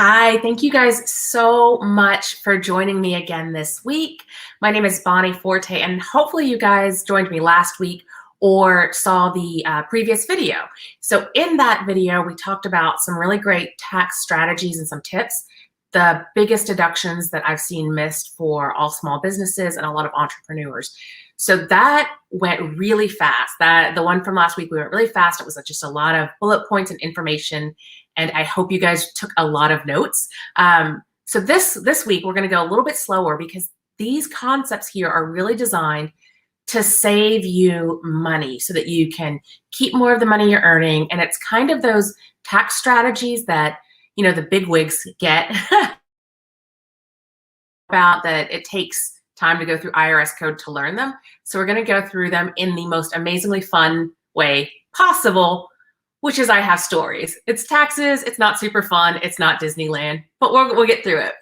Hi, thank you guys so much for joining me again this week. My name is Bonnie Forte, and hopefully you guys joined me last week or saw the previous video. So in that video, we talked about some really great tax strategies and some tips, the biggest deductions that I've seen missed for all small businesses and a lot of entrepreneurs. So that went really fast. The one from last week, we went really fast. It was just a lot of bullet points and information, and I hope you guys took a lot of notes. So this week, we're going to go a little bit slower because these concepts here are really designed to save you money so that you can keep more of the money you're earning. And it's kind of those tax strategies that, you know, the big wigs get about, that it takes time to go through IRS code to learn them. So we're going to go through them in the most amazingly fun way possible, which is I have stories. It's taxes. It's not super fun. It's not Disneyland, but we'll get through it.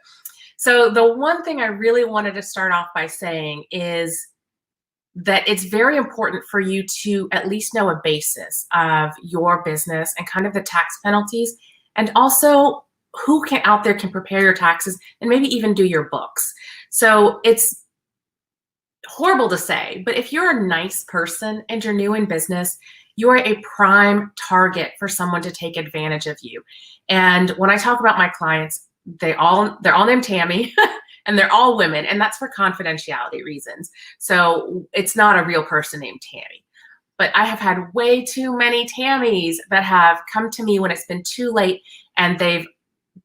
So the one thing I really wanted to start off by saying is that it's very important for you to at least know a basis of your business and kind of the tax penalties, and also who out there can prepare your taxes and maybe even do your books. So it's horrible to say, but if you're a nice person and you're new in business, you are a prime target for someone to take advantage of you. And when I talk about my clients, they're all named Tammy and they're all women, and that's for confidentiality reasons. So it's not a real person named Tammy. But I have had way too many Tammys that have come to me when it's been too late and they've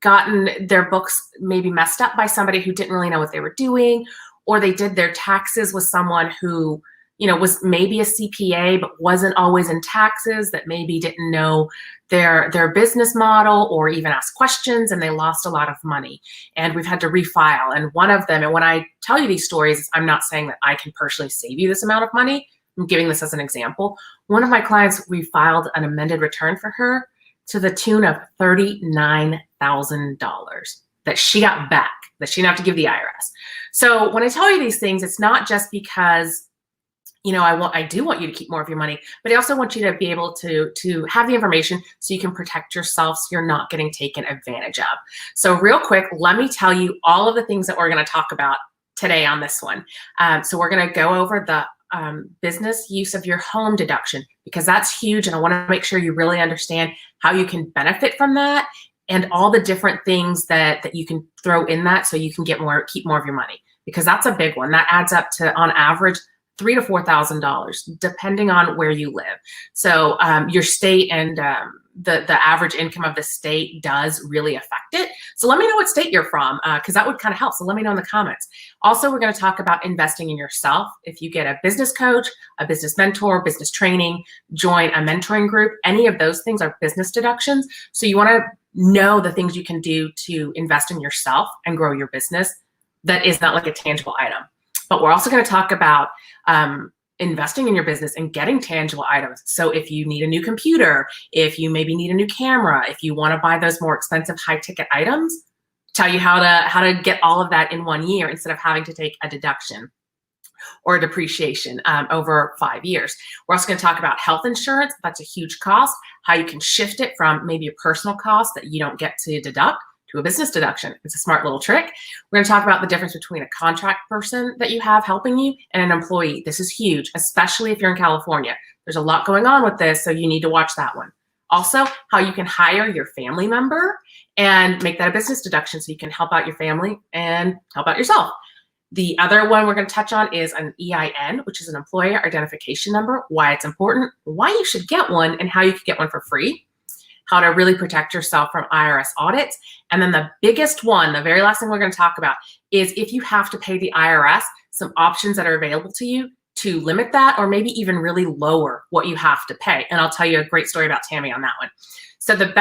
gotten their books maybe messed up by somebody who didn't really know what they were doing, or they did their taxes with someone who, you know, was maybe a CPA but wasn't always in taxes, that maybe didn't know their business model or even ask questions, and they lost a lot of money. And we've had to refile. And one of them, and when I tell you these stories, I'm not saying that I can personally save you this amount of money. I'm giving this as an example. One of my clients, we filed an amended return for her to the tune of $39,000 that she got back, that she didn't have to give the IRS. So when I tell you these things, it's not just because, you know, I do want you to keep more of your money, but I also want you to be able to have the information so you can protect yourself so you're not getting taken advantage of. So real quick, let me tell you all of the things that we're going to talk about today on this one. So we're going to go over the business use of your home deduction, because that's huge. And I want to make sure you really understand how you can benefit from that and all the different things that you can throw in that so you can keep more of your money, because that's a big one. That adds up to, on average, $3,000 to $4,000, depending on where you live. So your state and the average income of the state does really affect it. So let me know what state you're from, because that would kind of help. So let me know in the comments. Also, we're going to talk about investing in yourself. If you get a business coach, a business mentor, business training, join a mentoring group, any of those things are business deductions. So you want to know the things you can do to invest in yourself and grow your business that is not like a tangible item. But we're also going to talk about investing in your business and getting tangible items. So if you need a new computer, if you maybe need a new camera, if you want to buy those more expensive high ticket items, tell you how to get all of that in 1 year instead of having to take a deduction or a depreciation over 5 years. We're also going to talk about health insurance. That's a huge cost, how you can shift it from maybe a personal cost that you don't get to deduct to a business deduction. It's a smart little trick. We're going to talk about the difference between a contract person that you have helping you and an employee. This is huge, especially if you're in California. There's a lot going on with this, so you need to watch that one. Also, how you can hire your family member and make that a business deduction so you can help out your family and help out yourself. The other one we're going to touch on is an EIN, which is an employer identification number, why it's important, why you should get one, and how you can get one for free, how to really protect yourself from IRS audits. And then the biggest one, the very last thing we're going to talk about, is if you have to pay the IRS, some options that are available to you to limit that, or maybe even really lower what you have to pay. And I'll tell you a great story about Tammy on that one. So the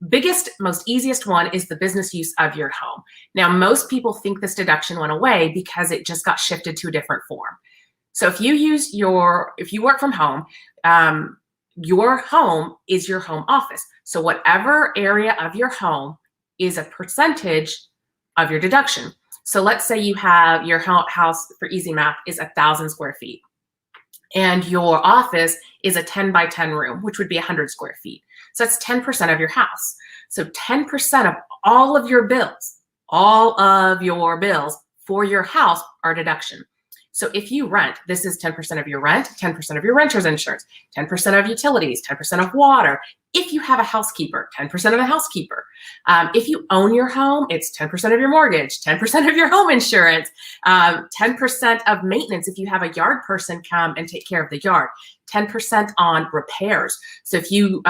biggest, most easiest one is the business use of your home. Now, most people think this deduction went away because it just got shifted to a different form. So if you work from home, your home is your home office. So whatever area of your home is a percentage of your deduction. So let's say you have your house, for easy math, is 1,000 square feet. And your office is a 10 by 10 room, which would be 100 square feet. So that's 10% of your house. So 10% of all of your bills for your house are deduction. So if you rent, this is 10% of your rent, 10% of your renter's insurance, 10% of utilities, 10% of water. If you have a housekeeper, 10% of the housekeeper. If you own your home, it's 10% of your mortgage, 10% of your home insurance, 10% of maintenance if you have a yard person come and take care of the yard, 10% on repairs. So if you,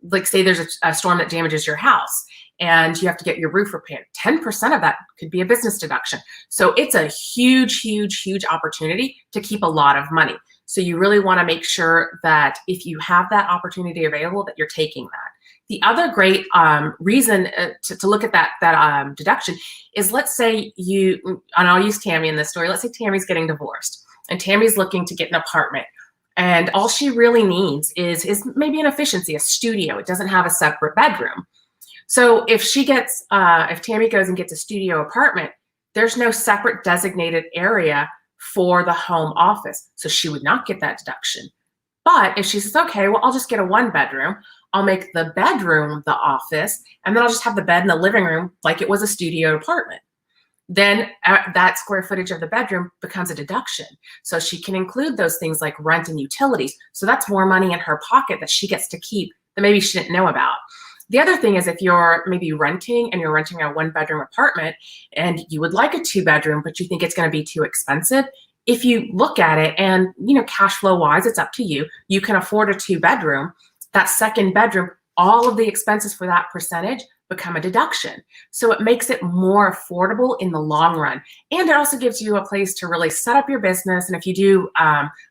like say there's a storm that damages your house, and you have to get your roof repaired, 10% of that could be a business deduction. So it's a huge, huge, huge opportunity to keep a lot of money. So you really want to make sure that if you have that opportunity available, that you're taking that. The other great reason to look at that deduction is, let's say you, and I'll use Tammy in this story, let's say Tammy's getting divorced and Tammy's looking to get an apartment. And all she really needs is maybe an efficiency, a studio. It doesn't have a separate bedroom. So if Tammy goes and gets a studio apartment, there's no separate designated area for the home office. So she would not get that deduction. But if she says, okay, well, I'll just get a 1-bedroom, I'll make the bedroom the office, and then I'll just have the bed in the living room like it was a studio apartment. Then that square footage of the bedroom becomes a deduction. So she can include those things like rent and utilities. So that's more money in her pocket that she gets to keep that maybe she didn't know about. The other thing is, if you're maybe renting and you're renting a 1-bedroom apartment and you would like a 2-bedroom, but you think it's going to be too expensive, if you look at it and, cash flow wise, it's up to you. You can afford a 2-bedroom. That 2nd bedroom, all of the expenses for that percentage become a deduction. So it makes it more affordable in the long run. And it also gives you a place to really set up your business. And if you do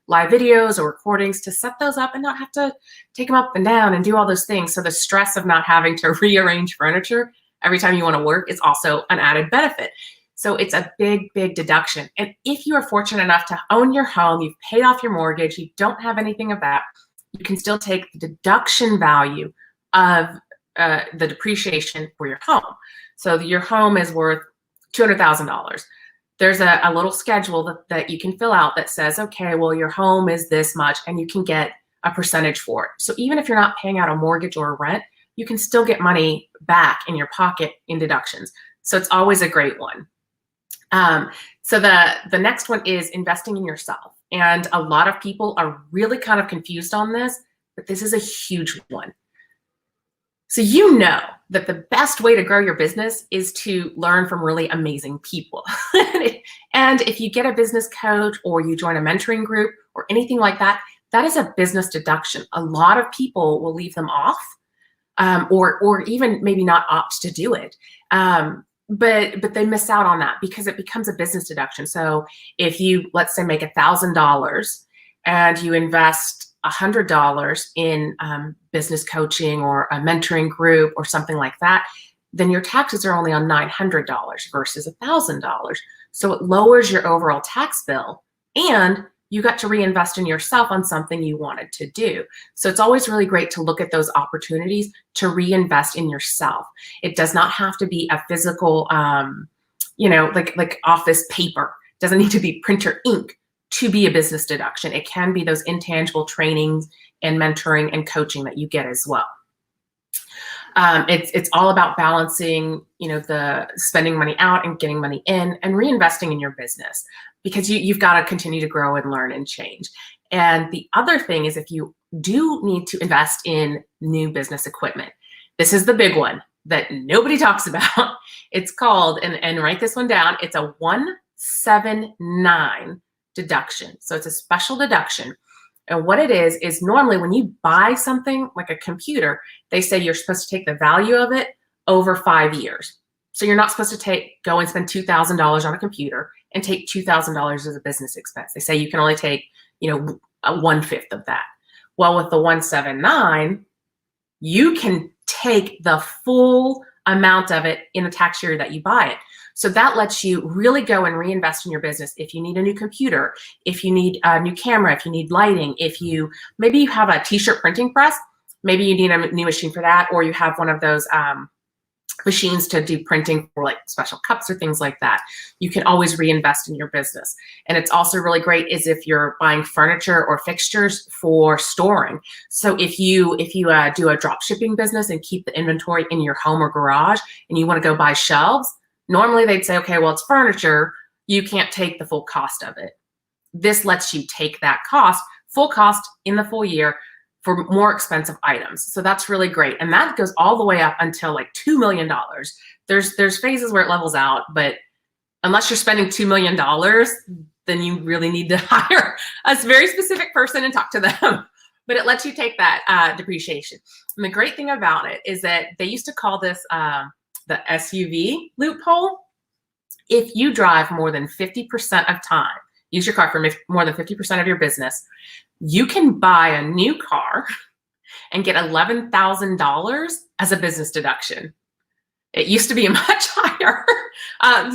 live videos or recordings, to set those up and not have to take them up and down and do all those things. So the stress of not having to rearrange furniture every time you want to work is also an added benefit. So it's a big, big deduction. And if you are fortunate enough to own your home, you've paid off your mortgage, you don't have anything of that, you can still take the deduction value of the depreciation for your home. So your home is worth $200,000. There's a little schedule that you can fill out that says, okay, well, your home is this much, and you can get a percentage for it. So even if you're not paying out a mortgage or a rent, you can still get money back in your pocket in deductions. So it's always a great one. So the next one is investing in yourself. And a lot of people are really kind of confused on this, but this is a huge one. So you know that the best way to grow your business is to learn from really amazing people. And if you get a business coach or you join a mentoring group or anything like that, that is a business deduction. A lot of people will leave them off or even maybe not opt to do it. But they miss out on that because it becomes a business deduction. So if you, let's say, make $1,000 and you invest $100 in business coaching or a mentoring group or something like that, then your taxes are only on $900 versus $1,000. So it lowers your overall tax bill, and you got to reinvest in yourself on something you wanted to do. So it's always really great to look at those opportunities to reinvest in yourself. It does not have to be a physical, like office paper. It doesn't need to be printer ink to be a business deduction. It can be those intangible trainings and mentoring and coaching that you get as well. It's all about balancing, the spending money out and getting money in and reinvesting in your business, because you've got to continue to grow and learn and change. And the other thing is, if you do need to invest in new business equipment, this is the big one that nobody talks about. It's called, and write this one down, it's a 179 deduction. So it's a special deduction. And what it is normally when you buy something like a computer, they say you're supposed to take the value of it over 5 years. So you're not supposed to go and spend $2,000 on a computer and take $2,000 as a business expense. They say you can only take, 1/5 of that. Well, with the 179, you can take the full amount of it in the tax year that you buy it. So that lets you really go and reinvest in your business. If you need a new computer, if you need a new camera, if you need lighting, maybe you have a t-shirt printing press, maybe you need a new machine for that, or you have one of those machines to do printing for like special cups or things like that. You can always reinvest in your business. And it's also really great is if you're buying furniture or fixtures for storing. So if you do a drop shipping business and keep the inventory in your home or garage and you want to go buy shelves, normally they'd say, okay, well, it's furniture. You can't take the full cost of it. This lets you take that cost, full cost in the full year, for more expensive items. So that's really great. And that goes all the way up until like $2 million. There's phases where it levels out, but unless you're spending $2 million, then you really need to hire a very specific person and talk to them. But it lets you take that depreciation. And the great thing about it is that they used to call this the SUV loophole. If you drive more than 50% of time, use your car for more than 50% of your business, you can buy a new car and get $11,000 as a business deduction. It used to be much higher,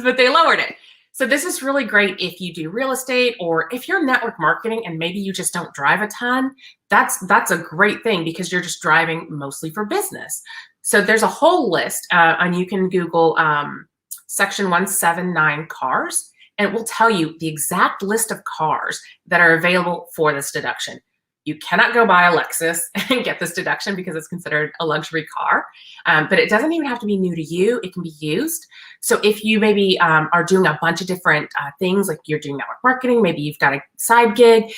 but they lowered it. So this is really great if you do real estate or if you're network marketing and maybe you just don't drive a ton. That's a great thing because you're just driving mostly for business. So there's a whole list, and you can Google Section 179 cars. And it will tell you the exact list of cars that are available for this deduction. You cannot go buy a Lexus and get this deduction because it's considered a luxury car, but it doesn't even have to be new to you. It can be used. So if you maybe are doing a bunch of different things, like you're doing network marketing, maybe you've got a side gig,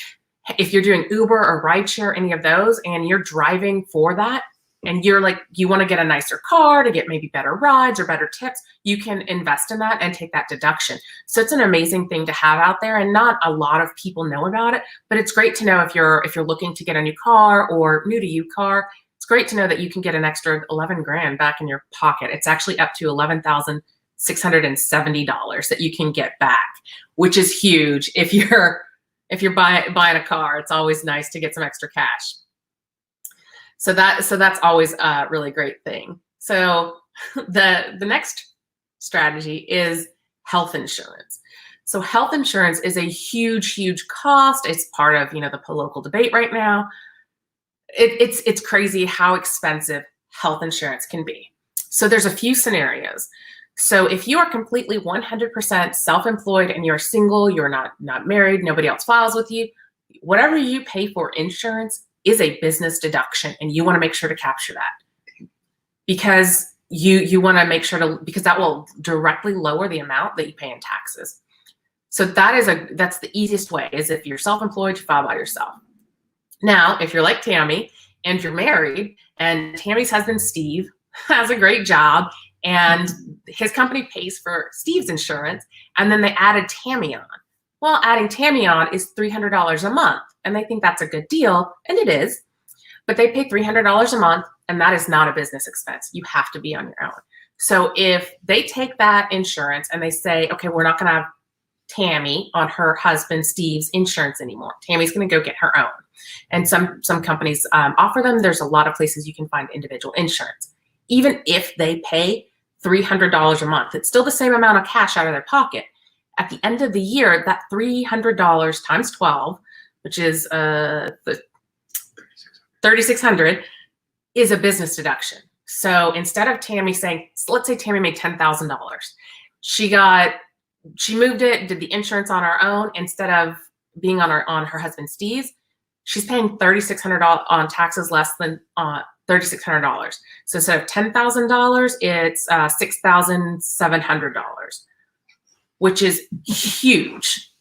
if you're doing Uber or rideshare, any of those, and you're driving for that, and you're like, you want to get a nicer car to get maybe better rides or better tips, you can invest in that and take that deduction. So it's an amazing thing to have out there, and not a lot of people know about it, but it's great to know if you're looking to get a new car or new to you car. It's great to know that you can get an extra 11 grand back in your pocket. It's actually up to $11,670 that you can get back, which is huge. If you're buying a car, it's always nice to get some extra cash. So that's always a really great thing. So the next strategy is health insurance. So health insurance is a huge cost. It's part of the political debate right now. It's crazy how expensive health insurance can be. So there's a few scenarios. So if you are completely 100% self-employed and you're single, you're not married, nobody else files with you, whatever you pay for insurance is a business deduction, and you want to make sure to capture that because you want to make sure because that will directly lower the amount that you pay in taxes. So that's the easiest way, is if you're self-employed, you file by yourself. Now, if you're like Tammy and you're married and Tammy's husband, Steve, has a great job and his company pays for Steve's insurance, and then they added Tammy on. Well, adding Tammy on is $300 a month, and they think that's a good deal, and it is, but they pay $300 a month, and that is not a business expense. You have to be on your own. So if they take that insurance and they say, okay, we're not going to have Tammy on her husband Steve's insurance anymore. Tammy's going to go get her own. And some companies offer them. There's a lot of places you can find individual insurance. Even if they pay $300 a month, it's still the same amount of cash out of their pocket. At the end of the year, that $300 times 12, which is $3,600, is a business deduction. So instead of Tammy saying, let's say Tammy made $10,000, she moved it, did the insurance on her own instead of being on her husband Steve's. She's paying $3,600 on taxes less than $3,600. So instead of $10,000, it's $6,700. Which is huge.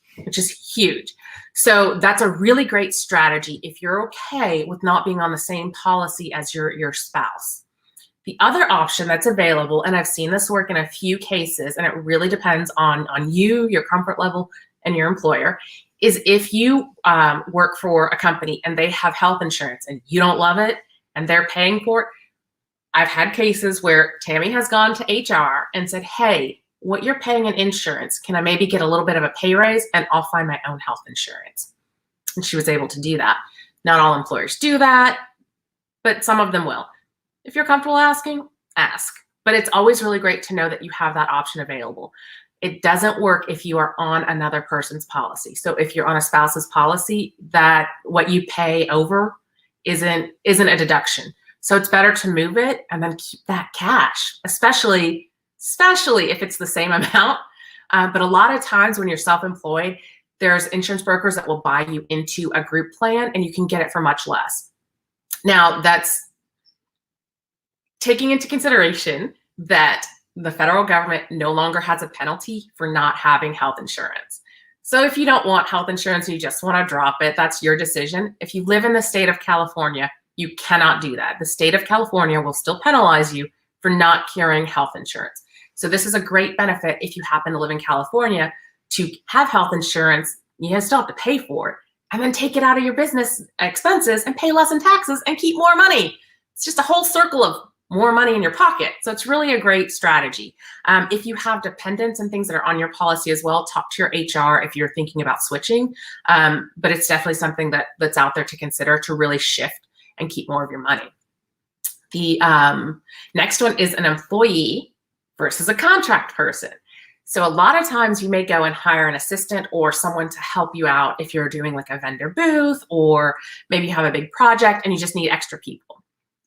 So that's a really great strategy if you're okay with not being on the same policy as your spouse. The other option that's available, and I've seen this work in a few cases, and it really depends on you, your comfort level, and your employer, is if you work for a company and they have health insurance and you don't love it and they're paying for it. I've had cases where Tammy has gone to HR and said, hey, what you're paying in insurance, can I maybe get a little bit of a pay raise and I'll find my own health insurance? And she was able to do that. Not all employers do that, but some of them will. If you're comfortable asking, ask. But it's always really great to know that you have that option available. It doesn't work if you are on another person's policy. So if you're on a spouse's policy, that what you pay over isn't a deduction. So it's better to move it and then keep that cash, especially if it's the same amount. But a lot of times when you're self-employed, there's insurance brokers that will buy you into a group plan and you can get it for much less. Now, that's taking into consideration that the federal government no longer has a penalty for not having health insurance. So if you don't want health insurance, you just want to drop it, that's your decision. If you live in the state of California, you cannot do that. The state of California will still penalize you for not carrying health insurance. So this is a great benefit if you happen to live in California to have health insurance. You still have to pay for it and then take it out of your business expenses and pay less in taxes and keep more money. It's just a whole circle of more money in your pocket. So it's really a great strategy. If you have dependents and things that are on your policy as well, talk to your HR if you're thinking about switching. But it's definitely something that's out there to consider to really shift and keep more of your money. The next one is an employee versus a contract person. So a lot of times you may go and hire an assistant or someone to help you out if you're doing like a vendor booth, or maybe you have a big project and you just need extra people.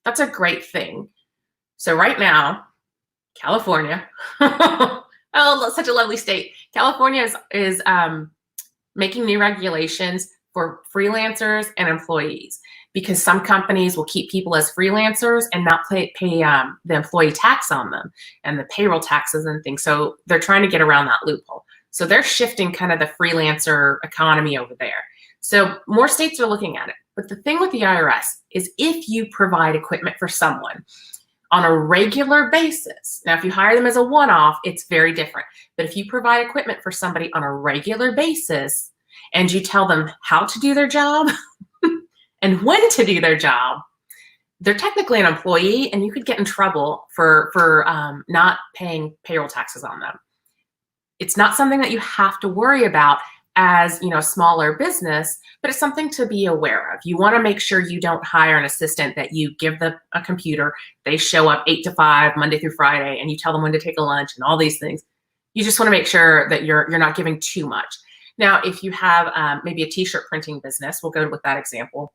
That's a great thing. So right now, California, oh, such a lovely state. California is making new regulations for freelancers and employees, because some companies will keep people as freelancers and not pay the employee tax on them and the payroll taxes and things. So they're trying to get around that loophole. So they're shifting kind of the freelancer economy over there. So more states are looking at it. But the thing with the IRS is if you provide equipment for someone on a regular basis, now if you hire them as a one-off, it's very different. But if you provide equipment for somebody on a regular basis and you tell them how to do their job and when to do their job, they're technically an employee and you could get in trouble for not paying payroll taxes on them. It's not something that you have to worry about as, a smaller business, but it's something to be aware of. You want to make sure you don't hire an assistant that you give them a computer, they show up 8 to 5, Monday through Friday, and you tell them when to take a lunch and all these things. You just want to make sure that you're not giving too much. Now, if you have maybe a t-shirt printing business, we'll go with that example.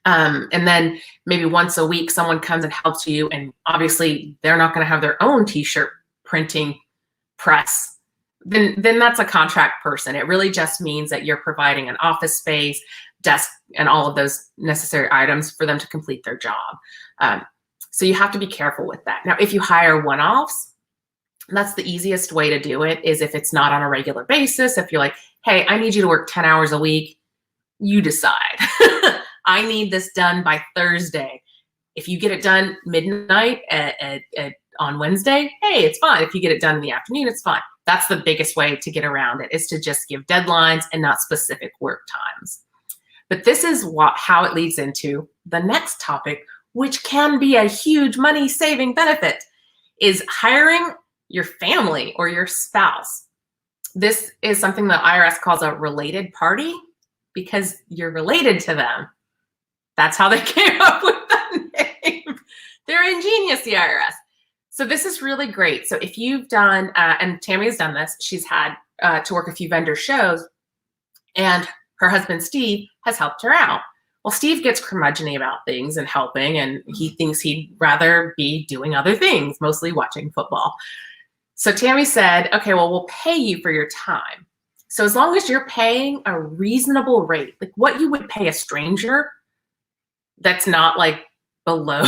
And then maybe once a week, someone comes and helps you, and obviously they're not going to have their own t-shirt printing press. Then that's a contract person. It really just means that you're providing an office space, desk, and all of those necessary items for them to complete their job. So you have to be careful with that. Now, if you hire one-offs, that's the easiest way to do it, is if it's not on a regular basis. If you're like, hey, I need you to work 10 hours a week, you decide. I need this done by Thursday. If you get it done midnight on Wednesday, hey, it's fine. If you get it done in the afternoon, it's fine. That's the biggest way to get around it, is to just give deadlines and not specific work times. But this is how it leads into the next topic, which can be a huge money-saving benefit, is hiring your family or your spouse. This is something the IRS calls a related party, because you're related to them. That's how they came up with that name. They're ingenious, the IRS. So this is really great. So if you've done, and Tammy has done this, she's had to work a few vendor shows, and her husband, Steve, has helped her out. Well, Steve gets curmudgeon-y about things and helping, and he thinks he'd rather be doing other things, mostly watching football. So Tammy said, okay, well, we'll pay you for your time. So as long as you're paying a reasonable rate, like what you would pay a stranger, that's not like below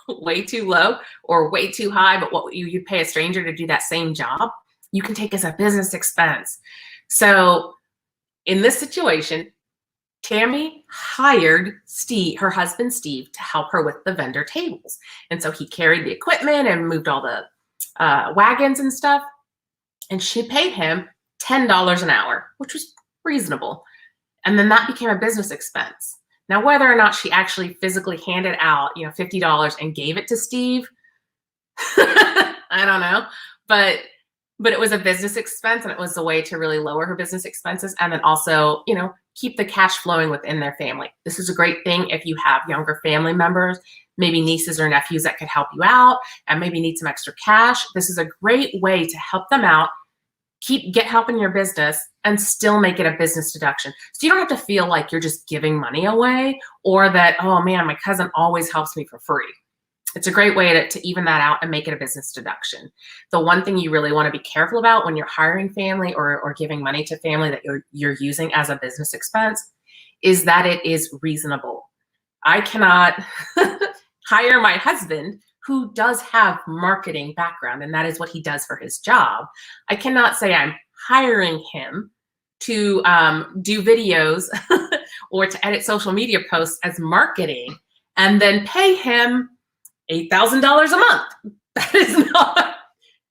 way too low or way too high, but what you pay a stranger to do that same job, you can take as a business expense. So in this situation, Tammy hired Steve, her husband Steve, to help her with the vendor tables. And so he carried the equipment and moved all the wagons and stuff. And she paid him $10 an hour, which was reasonable. And then that became a business expense. Now, whether or not she actually physically handed out, $50 and gave it to Steve, I don't know. But it was a business expense, and it was a way to really lower her business expenses, and then also, keep the cash flowing within their family. This is a great thing if you have younger family members, maybe nieces or nephews that could help you out and maybe need some extra cash. This is a great way to help them out get help in your business and still make it a business deduction. So you don't have to feel like you're just giving money away, or that, oh man, my cousin always helps me for free. It's a great way to even that out and make it a business deduction. The one thing you really want to be careful about when you're hiring family or giving money to family that you're using as a business expense is that it is reasonable. I cannot hire my husband, who does have marketing background, and that is what he does for his job. I cannot say I'm hiring him to do videos or to edit social media posts as marketing and then pay him $8,000 a month.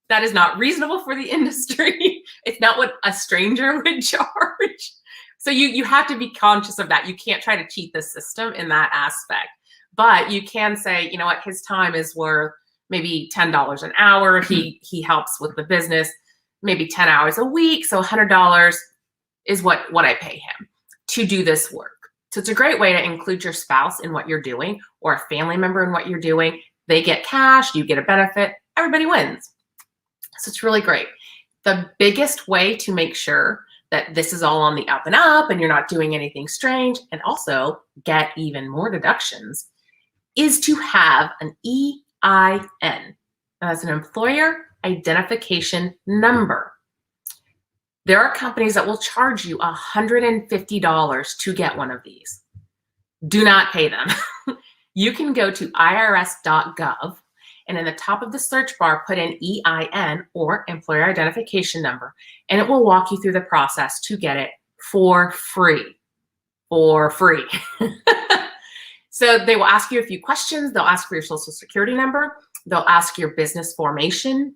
That is not reasonable for the industry. It's not what a stranger would charge. So you have to be conscious of that. You can't try to cheat the system in that aspect. But you can say, you know what, his time is worth maybe $10 an hour. He helps with the business, maybe 10 hours a week. So $100 is what I pay him to do this work. So it's a great way to include your spouse in what you're doing, or a family member in what you're doing. They get cash, you get a benefit, everybody wins. So it's really great. The biggest way to make sure that this is all on the up and up and you're not doing anything strange, and also get even more deductions, is to have an EIN. That's an employer identification number. There are companies that will charge you $150 to get one of these. Do not pay them. You can go to irs.gov and in the top of the search bar, put in EIN, or employer identification number, and it will walk you through the process to get it for free. For free. So they will ask you a few questions. They'll ask for your social security number. They'll ask your business formation.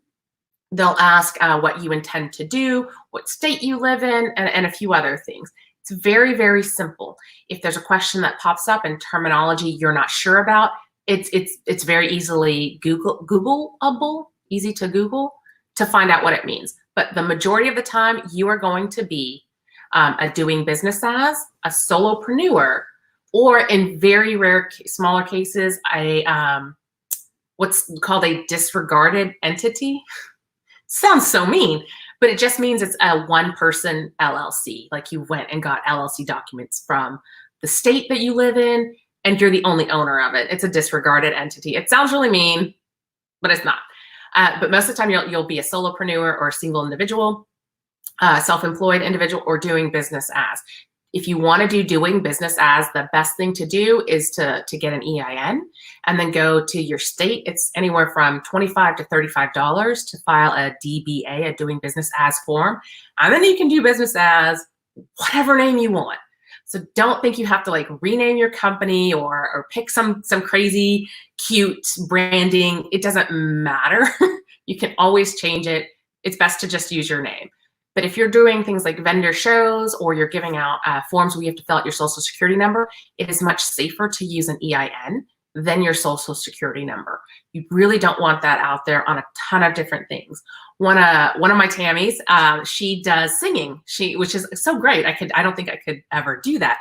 They'll ask what you intend to do, what state you live in, and a few other things. It's very, very simple. If there's a question that pops up in terminology you're not sure about, it's very easily Googleable, easy to Google to find out what it means. But the majority of the time, you are going to be a doing business as, a solopreneur, or in very rare, smaller cases, what's called a disregarded entity. Sounds so mean, but it just means it's a one-person LLC. Like you went and got LLC documents from the state that you live in, and you're the only owner of it. It's a disregarded entity. It sounds really mean, but it's not. But most of the time, you'll be a solopreneur or a single individual, self-employed individual, or doing business as. If you want to do doing business as, the best thing to do is to get an EIN and then go to your state. It's anywhere from $25 to $35 to file a DBA, a doing business as form. And then you can do business as whatever name you want. So don't think you have to like rename your company or pick some crazy cute branding. It doesn't matter. You can always change it. It's best to just use your name. But if you're doing things like vendor shows, or you're giving out forms where you have to fill out your social security number, it is much safer to use an EIN than your social security number. You really don't want that out there on a ton of different things. One of my Tammys, she does singing, which is so great. I don't think I could ever do that.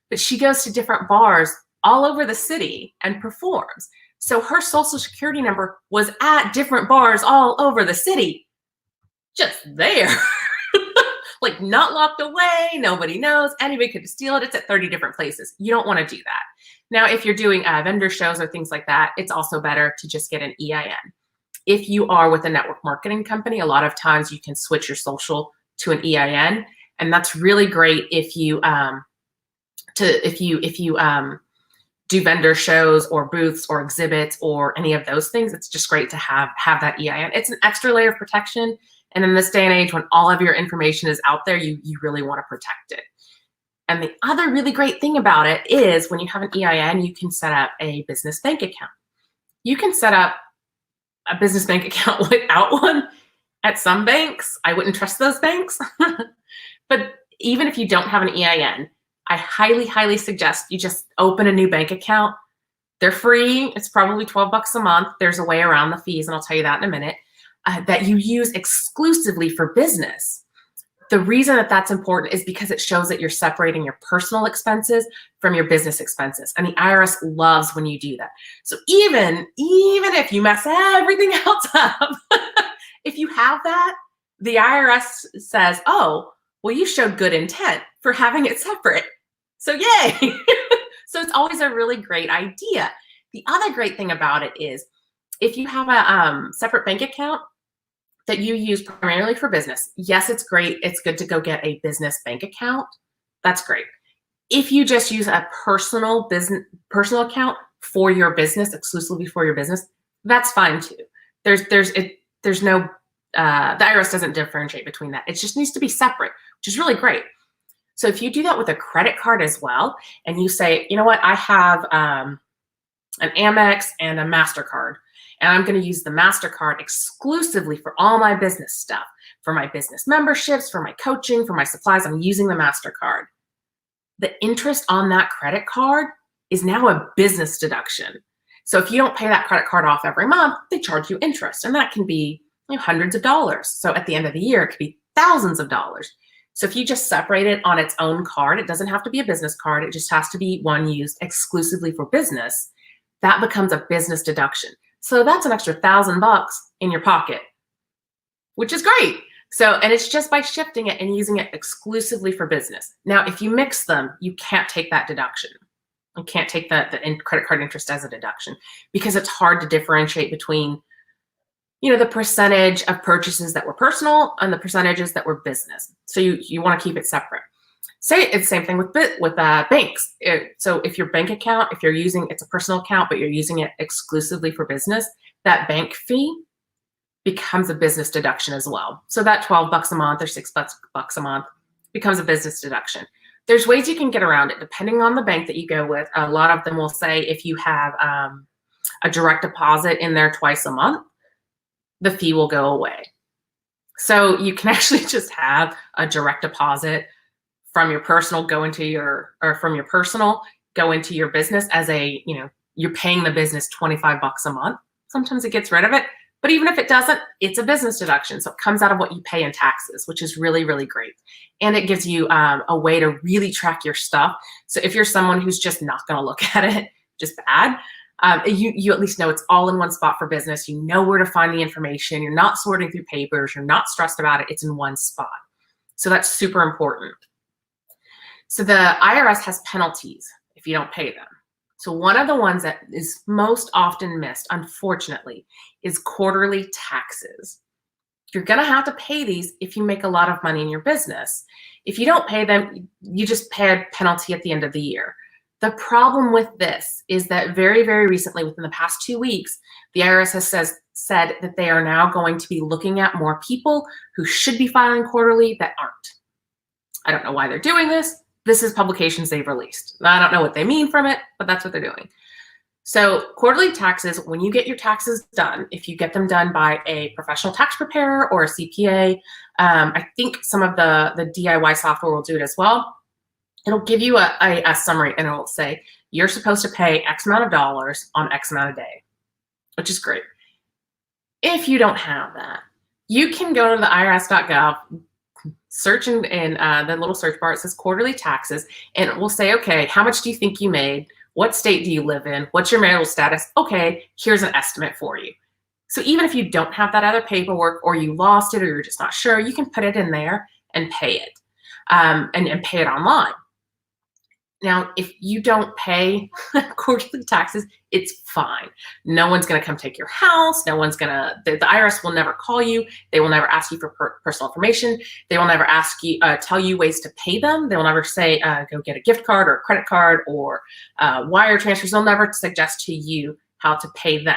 But she goes to different bars all over the city and performs. So her social security number was at different bars all over the city, just there. Like not locked away, nobody knows, anybody could steal it. It's at 30 different places. You don't want to do that. Now, if you're doing vendor shows or things like that, it's also better to just get an EIN. If you are with a network marketing company, a lot of times you can switch your social to an EIN, and that's really great if you do vendor shows or booths or exhibits or any of those things. It's just great to have that EIN. It's an extra layer of protection. And in this day and age, when all of your information is out there, you really want to protect it. And the other really great thing about it is when you have an EIN, you can set up a business bank account. You can set up a business bank account without one at some banks. I wouldn't trust those banks. But even if you don't have an EIN, I highly, highly suggest you just open a new bank account. They're free. It's probably $12 a month. There's a way around the fees, and I'll tell you that in a minute. That you use exclusively for business. The reason that that's important is because it shows that you're separating your personal expenses from your business expenses. And the IRS loves when you do that. So even if you mess everything else up, if you have that, the IRS says, oh, well, you showed good intent for having it separate. So yay. So it's always a really great idea. The other great thing about it is if you have a separate bank account that you use primarily for business, yes, it's great. It's good to go get a business bank account. That's great. If you just use a personal account for your business, exclusively for your business, that's fine too. There's no the IRS doesn't differentiate between that. It just needs to be separate, which is really great. So if you do that with a credit card as well, and you say, you know what, I have an Amex and a MasterCard, and I'm going to use the MasterCard exclusively for all my business stuff, for my business memberships, for my coaching, for my supplies, I'm using the MasterCard. The interest on that credit card is now a business deduction. So if you don't pay that credit card off every month, they charge you interest, and that can be hundreds of dollars. So at the end of the year, it could be thousands of dollars. So if you just separate it on its own card, it doesn't have to be a business card. It just has to be one used exclusively for business. That becomes a business deduction. So that's an extra $1,000 in your pocket, which is great. So, and it's just by shifting it and using it exclusively for business. Now, if you mix them, you can't take that deduction. You can't take the credit card interest as a deduction because it's hard to differentiate between, the percentage of purchases that were personal and the percentages that were business. So you want to keep it separate. Say it's the same thing with banks. So if your bank account, if you're using, it's a personal account, but you're using it exclusively for business, that bank fee becomes a business deduction as well. So that $12 a month or $6 a month becomes a business deduction. There's ways you can get around it depending on the bank that you go with. A lot of them will say if you have a direct deposit in there twice a month, the fee will go away. So you can actually just have a direct deposit from your personal go into your business as you're paying the business $25 a month. Sometimes it gets rid of it, but even if it doesn't, it's a business deduction. So it comes out of what you pay in taxes, which is really, really great. And it gives you a way to really track your stuff. So if you're someone who's just not going to look at it, just bad, you at least know it's all in one spot for business. You know where to find the information. You're not sorting through papers. You're not stressed about it. It's in one spot. So that's super important. So the IRS has penalties if you don't pay them. So one of the ones that is most often missed, unfortunately, is quarterly taxes. You're going to have to pay these if you make a lot of money in your business. If you don't pay them, you just pay a penalty at the end of the year. The problem with this is that very, very recently, within the past 2 weeks, the IRS has said that they are now going to be looking at more people who should be filing quarterly that aren't. I don't know why they're doing this. This is publications they've released. I don't know what they mean from it, but that's what they're doing. So quarterly taxes, when you get your taxes done, if you get them done by a professional tax preparer or a CPA, I think some of the DIY software will do it as well. It'll give you a summary and it'll say, you're supposed to pay X amount of dollars on X amount of day, which is great. If you don't have that, you can go to the irs.gov, search in the little search bar, it says quarterly taxes, and it will say, okay, how much do you think you made? What state do you live in? What's your marital status? Okay, here's an estimate for you. So even if you don't have that other paperwork or you lost it or you're just not sure, you can put it in there and pay it and pay it online. Now, if you don't pay quarterly taxes, it's fine. No one's going to come take your house. No one's going to, the IRS will never call you. They will never ask you for personal information. They will never ask you, tell you ways to pay them. They will never say, go get a gift card or a credit card or wire transfers. They'll never suggest to you how to pay them.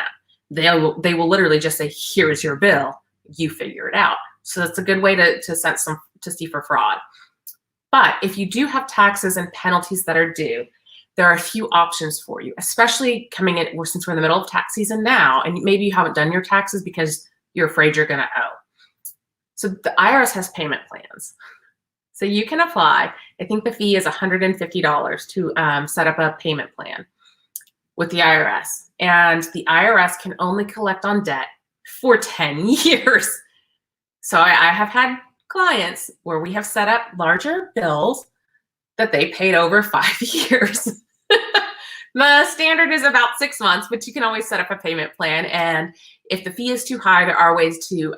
They will literally just say, here's your bill. You figure it out. So that's a good way to see for fraud. But if you do have taxes and penalties that are due, there are a few options for you, especially coming in, since we're in the middle of tax season now, and maybe you haven't done your taxes because you're afraid you're going to owe. So the IRS has payment plans. So you can apply. I think the fee is $150 to set up a payment plan with the IRS. And the IRS can only collect on debt for 10 years. So I have had clients where we have set up larger bills that they paid over 5 years. The standard is about 6 months, but you can always set up a payment plan. And if the fee is too high, there are ways to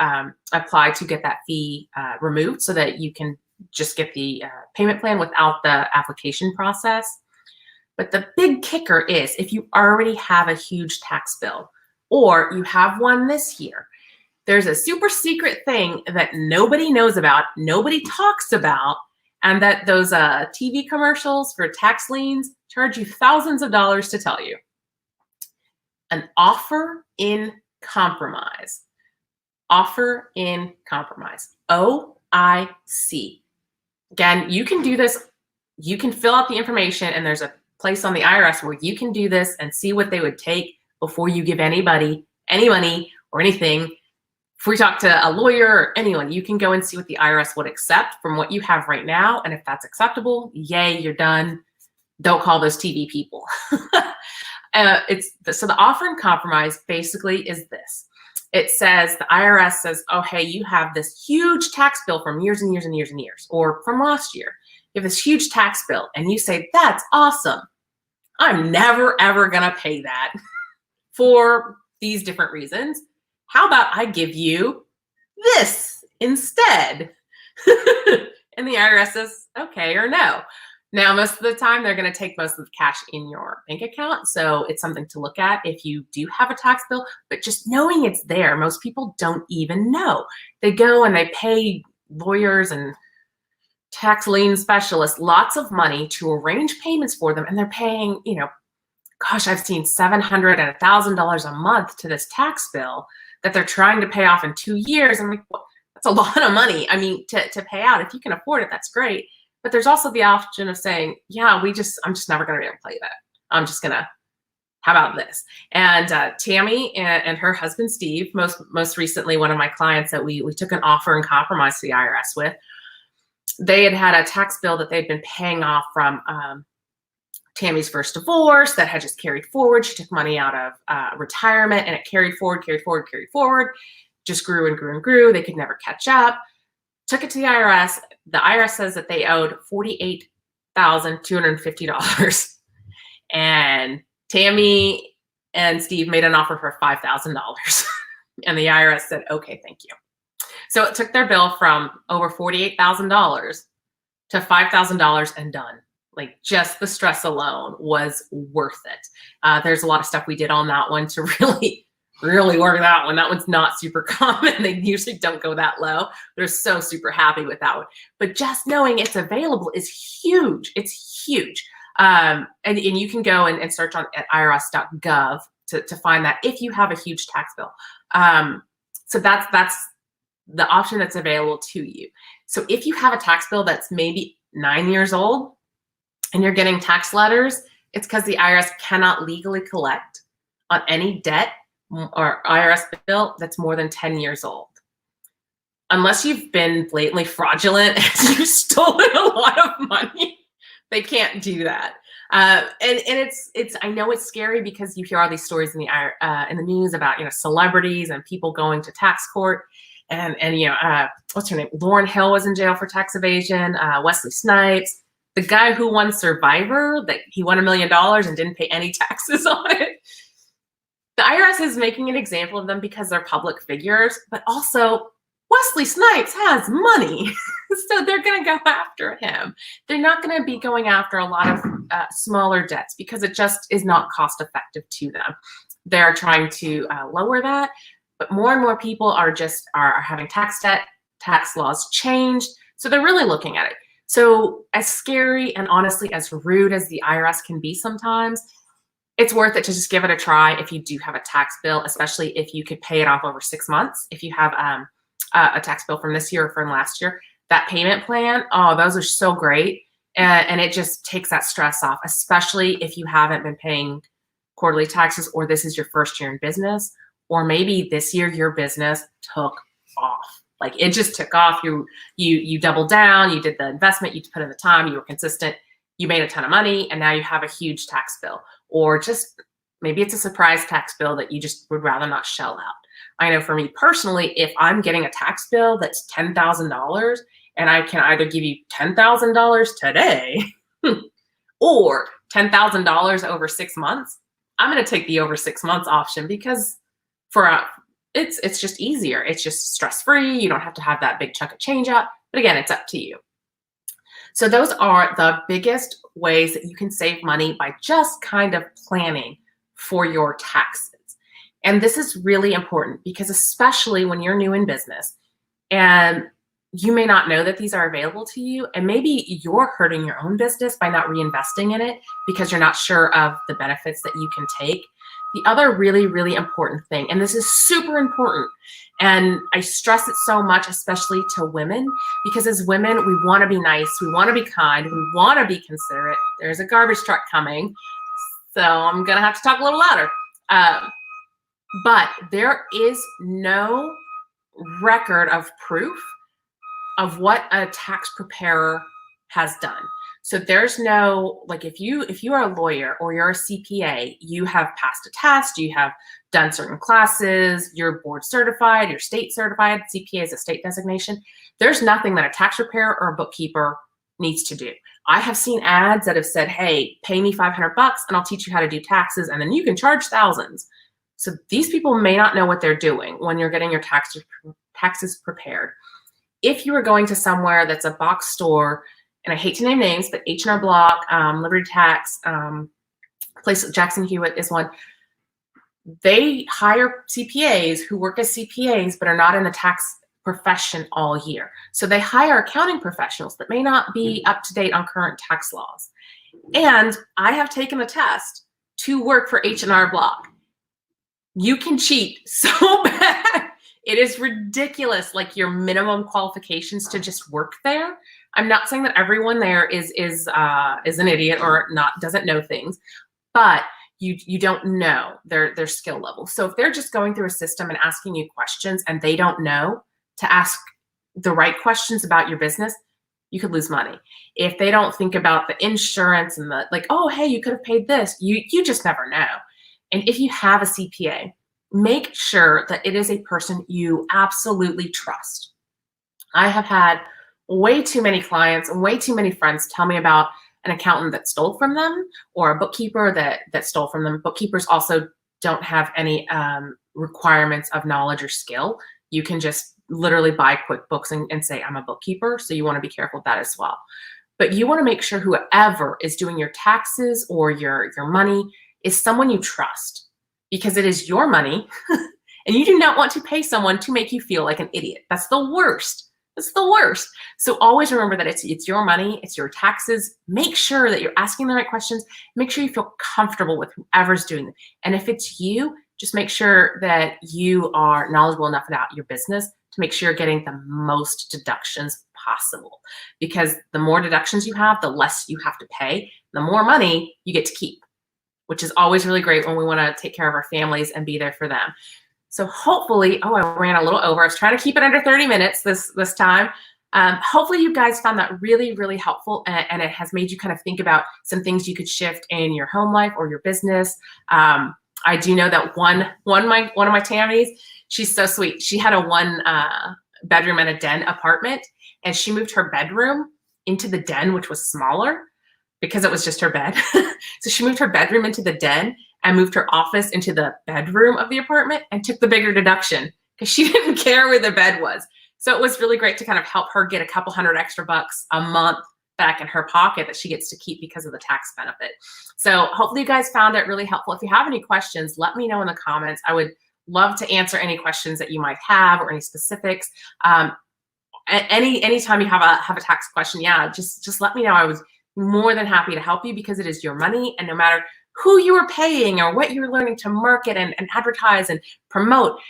apply to get that fee removed so that you can just get the payment plan without the application process. But the big kicker is if you already have a huge tax bill or you have one this year, there's a super secret thing that nobody knows about, nobody talks about, and that those TV commercials for tax liens charge you thousands of dollars to tell you. An offer in compromise. Offer in compromise. OIC. Again, you can do this. You can fill out the information, and there's a place on the IRS where you can do this and see what they would take before you give anybody any money or anything. If we talk to a lawyer or anyone, you can go and see what the IRS would accept from what you have right now. And if that's acceptable, yay, you're done. Don't call those TV people. So the offer in compromise basically is this. It says, the IRS says, oh, hey, you have this huge tax bill from years and years and years and years, or from last year. You have this huge tax bill, and you say, that's awesome. I'm never, ever going to pay that for these different reasons. How about I give you this instead? And the IRS says, okay or no. Now, most of the time, they're going to take most of the cash in your bank account. So it's something to look at if you do have a tax bill. But just knowing it's there, most people don't even know. They go and they pay lawyers and tax lien specialists lots of money to arrange payments for them. And they're paying, gosh, I've seen $700 and $1,000 a month to this tax bill that they're trying to pay off in 2 years. I'm like, well, that's a lot of money. I mean, to pay out. If you can afford it, that's great. But there's also the option of saying, yeah, I'm just never going to be able to play that. I'm just going to, how about this? And Tammy and her husband, Steve, most recently, one of my clients that we took an offer in compromise to the IRS with, they had a tax bill that they'd been paying off from Tammy's first divorce that had just carried forward. She took money out of retirement and it carried forward, just grew and grew and grew. They could never catch up. Took it to the IRS. The IRS says that they owed $48,250. And Tammy and Steve made an offer for $5,000. And the IRS said, okay, thank you. So it took their bill from over $48,000 to $5,000 and done. Like, just the stress alone was worth it. There's a lot of stuff we did on that one to really work that one. That one's not super common. They usually don't go that low. They're so super happy with that one. But just knowing it's available is huge. It's huge. And you can go and search at irs.gov to find that if you have a huge tax bill. So that's the option that's available to you. So if you have a tax bill that's maybe 9 years old and you're getting tax letters, it's because the IRS cannot legally collect on any debt or IRS bill that's more than 10 years old. Unless you've been blatantly fraudulent and you've stolen a lot of money, they can't do that. And it's I know it's scary because you hear all these stories in the news about celebrities and people going to tax court, and what's her name? Lauryn Hill was in jail for tax evasion. Wesley Snipes, the guy who won Survivor, that he won $1 million and didn't pay any taxes on it. The IRS is making an example of them because they're public figures, but also Wesley Snipes has money. So they're going to go after him. They're not going to be going after a lot of smaller debts because it just is not cost effective to them. They're trying to lower that, but more and more people are having tax debt, tax laws changed. So they're really looking at it. So as scary and honestly as rude as the IRS can be sometimes, it's worth it to just give it a try if you do have a tax bill, especially if you could pay it off over 6 months. If you have a tax bill from this year or from last year, that payment plan, oh, those are so great. And it just takes that stress off, especially if you haven't been paying quarterly taxes or this is your first year in business, or maybe this year your business took off. Like, it just took off. You doubled down, you did the investment, you put in the time, you were consistent, you made a ton of money, and now you have a huge tax bill. Or just maybe it's a surprise tax bill that you just would rather not shell out. I know for me personally, if I'm getting a tax bill that's $10,000 and I can either give you $10,000 today or $10,000 over 6 months, I'm going to take the over 6 months option because it's just easier. It's just stress-free. You don't have to have that big chunk of change up. But again, it's up to you. So those are the biggest ways that you can save money by just kind of planning for your taxes. And this is really important because especially when you're new in business and you may not know that these are available to you, and maybe you're hurting your own business by not reinvesting in it because you're not sure of the benefits that you can take. The other really, really important thing, and this is super important, and I stress it so much, especially to women, because as women, we want to be nice, we want to be kind, we want to be considerate. There's a garbage truck coming, so I'm going to have to talk a little louder. But there is no record of proof of what a tax preparer has done. So there's no, like if you are a lawyer or you're a CPA, you have passed a test, you have done certain classes, you're board certified, you're state certified, CPA is a state designation. There's nothing that a tax preparer or a bookkeeper needs to do. I have seen ads that have said, hey, pay me $500 and I'll teach you how to do taxes and then you can charge thousands. So these people may not know what they're doing when you're getting your taxes prepared. If you are going to somewhere that's a box store, and I hate to name names, but H&R Block, Liberty Tax, place Jackson Hewitt is one. They hire CPAs who work as CPAs but are not in the tax profession all year. So they hire accounting professionals that may not be up to date on current tax laws. And I have taken a test to work for H&R Block. You can cheat so bad. It is ridiculous, like your minimum qualifications to just work there. I'm not saying that everyone there is an idiot or doesn't know things, but you don't know their skill level. So if they're just going through a system and asking you questions and they don't know to ask the right questions about your business, you could lose money. If they don't think about the insurance and the like, oh, hey, you could have paid this, you just never know. And if you have a CPA, make sure that it is a person you absolutely trust. I have had way too many clients and way too many friends tell me about an accountant that stole from them or a bookkeeper that stole from them. Bookkeepers also don't have any requirements of knowledge or skill. You can just literally buy QuickBooks and say, I'm a bookkeeper. So you want to be careful with that as well. But you want to make sure whoever is doing your taxes or your money is someone you trust, because it is your money and you do not want to pay someone to make you feel like an idiot. That's the worst. It's the worst. So always remember that it's your money, it's your taxes. Make sure that you're asking the right questions. Make sure you feel comfortable with whoever's doing it. And if it's you, just make sure that you are knowledgeable enough about your business to make sure you're getting the most deductions possible. Because the more deductions you have, the less you have to pay, the more money you get to keep, which is always really great when we want to take care of our families and be there for them. So hopefully, I ran a little over. I was trying to keep it under 30 minutes this time. Hopefully you guys found that really, really helpful, and it has made you kind of think about some things you could shift in your home life or your business. I do know that one of my Tammys, she's so sweet. She had a one bedroom and a den apartment, and she moved her bedroom into the den, which was smaller because it was just her bed. So she moved her bedroom into the den and moved her office into the bedroom of the apartment and took the bigger deduction because she didn't care where the bed was. So it was really great to kind of help her get a couple $100 extra a month back in her pocket that she gets to keep because of the tax benefit. So hopefully you guys found it really helpful. If you have any questions, let me know in the comments. I would love to answer any questions that you might have or any specifics. Anytime you have a tax question, just let me know. I was more than happy to help you because it is your money, and no matter who you are paying or what you're learning to market and advertise and promote,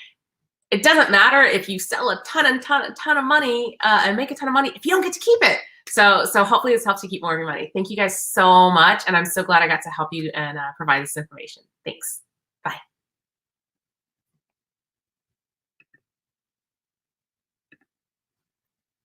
it doesn't matter if you sell a ton of money and make a ton of money if you don't get to keep it. So hopefully this helps you keep more of your money. Thank you guys so much, and I'm so glad I got to help you and provide this information. Thanks.